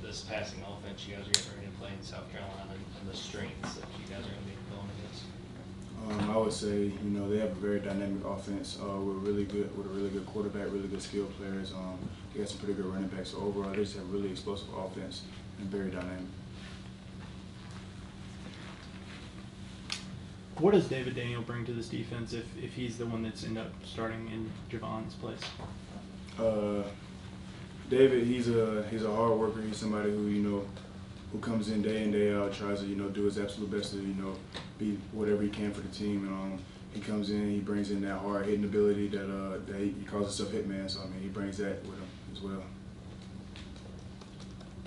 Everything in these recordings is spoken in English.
this passing offense you guys are getting ready to play in South Carolina and the strengths that you guys are going to be going against? I would say, they have a very dynamic offense. With a really good quarterback, really good skill players. They got some pretty good running backs. So overall, they just have really explosive offense and very dynamic. What does David Daniel bring to this defense if he's the one that's ended up starting in Javon's place? David, he's a hard worker. He's somebody who comes in day out, tries to do his absolute best to be whatever he can for the team. And he comes in, he brings in that hard hitting ability that he calls himself Hitman. So he brings that with him as well.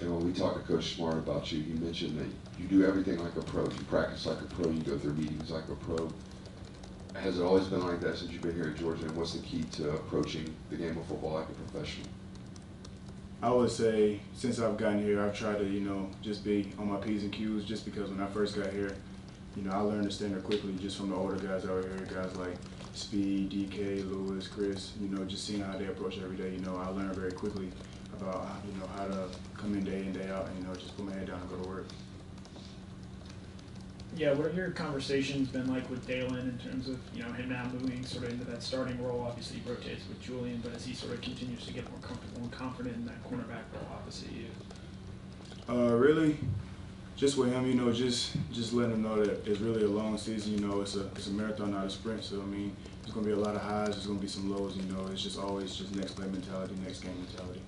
And when we talked to Coach Smart about you, he mentioned that you do everything like a pro. You practice like a pro. You go through meetings like a pro. Has it always been like that since you've been here at Georgia? And what's the key to approaching the game of football like a professional? I would say since I've gotten here, I've tried to, just be on my P's and Q's just because when I first got here, I learned the standard quickly just from the older guys out here, guys like Speed, DK, Lewis, Chris, just seeing how they approach every day. I learned very quickly about, how to come in day out and, just put my head down and go to work. Yeah, what have your conversations been like with Dalen in terms of, him now moving sort of into that starting role? Obviously he rotates with Julian, but as he sort of continues to get more comfortable and confident in that cornerback role opposite you? Really, just with him, just letting him know that it's really a long season. It's a marathon, not a sprint. So there's gonna be a lot of highs, there's gonna be some lows. It's just always just next play mentality, next game mentality.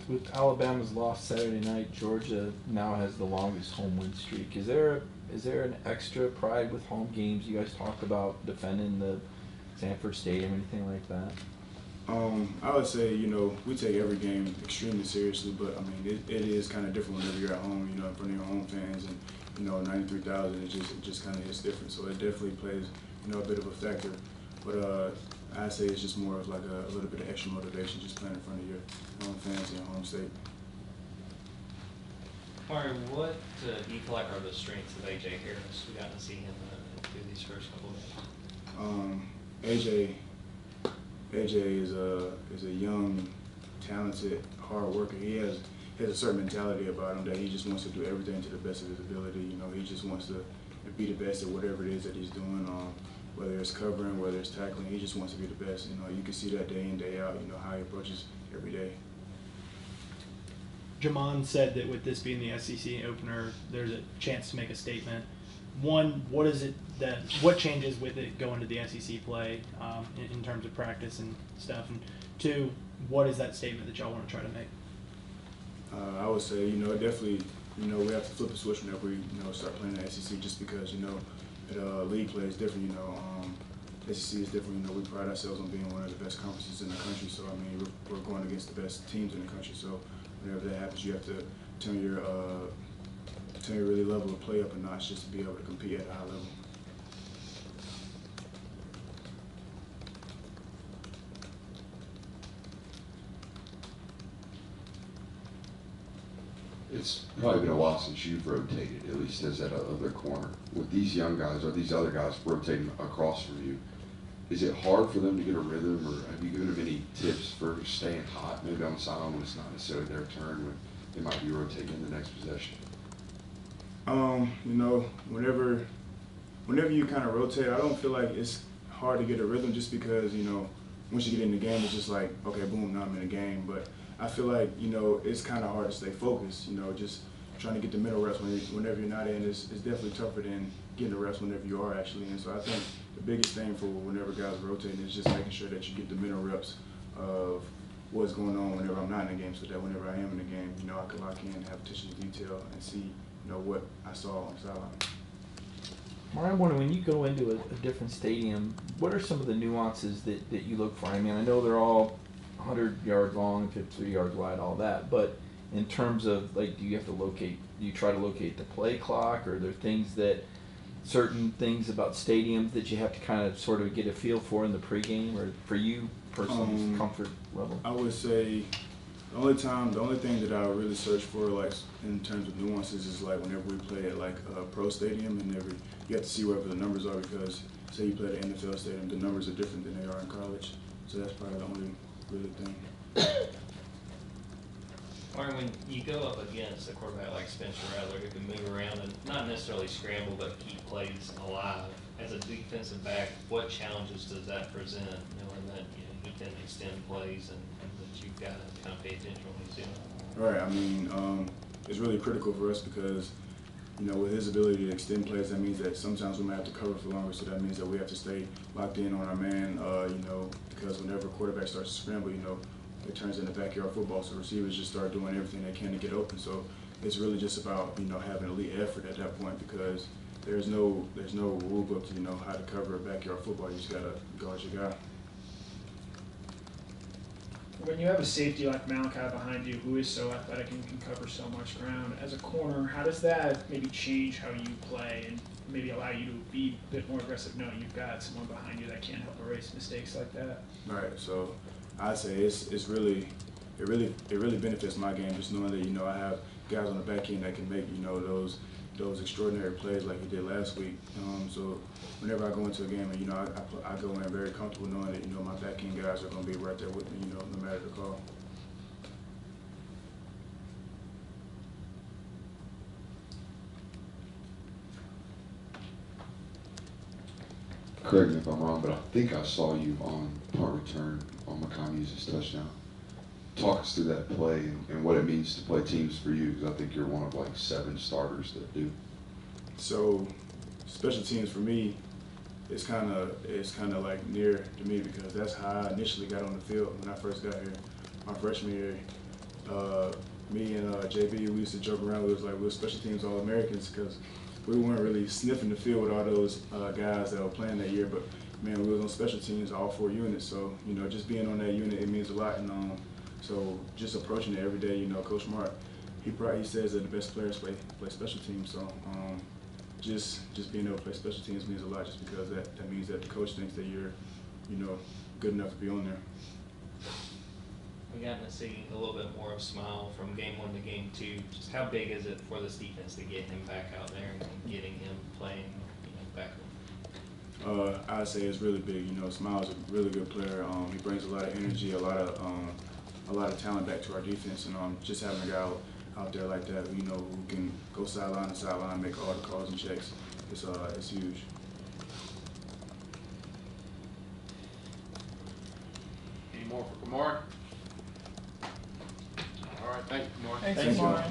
With Alabama's loss Saturday night, Georgia now has the longest home win streak. Is there an extra pride with home games? You guys talk about defending the Sanford Stadium, anything like that? I would say, we take every game extremely seriously, but it is kind of different whenever you're at home, in front of your home fans, and 93,000. It just kind of hits different. So it definitely plays, a bit of a factor. But I'd say it's just more of like a little bit of extra motivation just playing in front of your home fans in your home state. Kamari, what do you feel like are the strengths of A.J. Harris? We've gotten to see him through these first couple of games. AJ is a young, talented, hard worker. He has a certain mentality about him that he just wants to do everything to the best of his ability. He just wants to be the best at whatever it is that he's doing. Whether it's covering, whether it's tackling, he just wants to be the best. You can see that day in, day out. How he approaches every day. Jamon said that with this being the SEC opener, there's a chance to make a statement. One, what changes with it going to the SEC play in terms of practice and stuff? And two, what is that statement that y'all want to try to make? I would say, definitely, we have to flip a switch whenever we, start playing the SEC just because, league play is different, SEC is different. We pride ourselves on being one of the best conferences in the country. So, we're going against the best teams in the country. So, whenever that happens, you have to turn your really level of play up a notch just to be able to compete at a high level. It's probably been a while since you've rotated, at least as that other corner. With these young guys or these other guys rotating across from you, is it hard for them to get a rhythm, or have you given them any tips for staying hot, maybe on the sideline when it's not necessarily their turn, when they might be rotating in the next possession? Whenever you kind of rotate, I don't feel like it's hard to get a rhythm just because, once you get in the game, it's just like, okay, boom, now I'm in the game. But I feel like, it's kind of hard to stay focused, just trying to get the middle reps whenever you're not in. It's definitely tougher than getting the reps whenever you are actually in. So I think the biggest thing for whenever guys are rotating is just making sure that you get the middle reps of what's going on whenever I'm not in the game, so that whenever I am in the game, I can lock in, have attention to detail, and see, what I saw on the sideline. I'm wondering, when you go into a different stadium, what are some of the nuances that you look for? I know they're all 100 yards long, 53 yards wide, all that, but in terms of, do you try to locate the play clock, or are there certain things about stadiums that you have to kind of sort of get a feel for in the pregame, or for you personally, comfort level? I would say The only thing that I really search for, like in terms of nuances, is like whenever we play at like a pro stadium, and you have to see wherever the numbers are, because say you play at an NFL stadium, the numbers are different than they are in college. So that's probably the only really thing. Or when you go up against a quarterback like Spencer Rattler, who can move around and not necessarily scramble, but keep plays alive, as a defensive back, what challenges does that present, knowing that he can extend plays and that you've got to kind of pay attention when he's doing it? Right. I mean, it's really critical for us because, with his ability to extend plays, that means that sometimes we might have to cover for longer. So that means that we have to stay locked in on our man, because whenever a quarterback starts to scramble, it turns into backyard football. So receivers just start doing everything they can to get open. So it's really just about, having elite effort at that point, because there's no rule book to, how to cover a backyard football. You just got to go as your guy. When you have a safety like Malachi behind you, who is so athletic and can cover so much ground, as a corner, how does that maybe change how you play and maybe allow you to be a bit more aggressive, knowing you've got someone behind you that can't help erase mistakes like that? Right. So I'd say it really benefits my game, just knowing that I have guys on the back end that can make those extraordinary plays like he did last week. So whenever I go into a game, and I go in very comfortable knowing that my back end guys are going to be right there with me, no matter the call. Correct me if I'm wrong, but I think I saw you on punt return on McCommy's touchdown. Talk us through that play and what it means to play teams for you, because I think you're one of like 7 starters that do. So special teams for me, it's kind of like near to me, because that's how I initially got on the field when I first got here. My freshman year, me and JB, we used to joke around. We were special teams All-Americans, because we weren't really sniffing the field with all those guys that were playing that year. But man, we was on special teams, all 4 units. So just being on that unit, it means a lot. And so just approaching it every day, Coach Mark, he says that the best players play special teams. So just being able to play special teams means a lot, just because that means that the coach thinks that you're, good enough to be on there. We gotten to see a little bit more of Smile from game 1 to game 2. Just how big is it for this defense to get him back out there and getting him playing, back? I'd say it's really big. Smile's a really good player. He brings a lot of energy, a lot of talent back to our defense, and just having a guy out there like that, who can go sideline to sideline, make all the calls and checks, it's huge. Any more for Kamari? All right, thank you, Kamari. Thanks, Mark.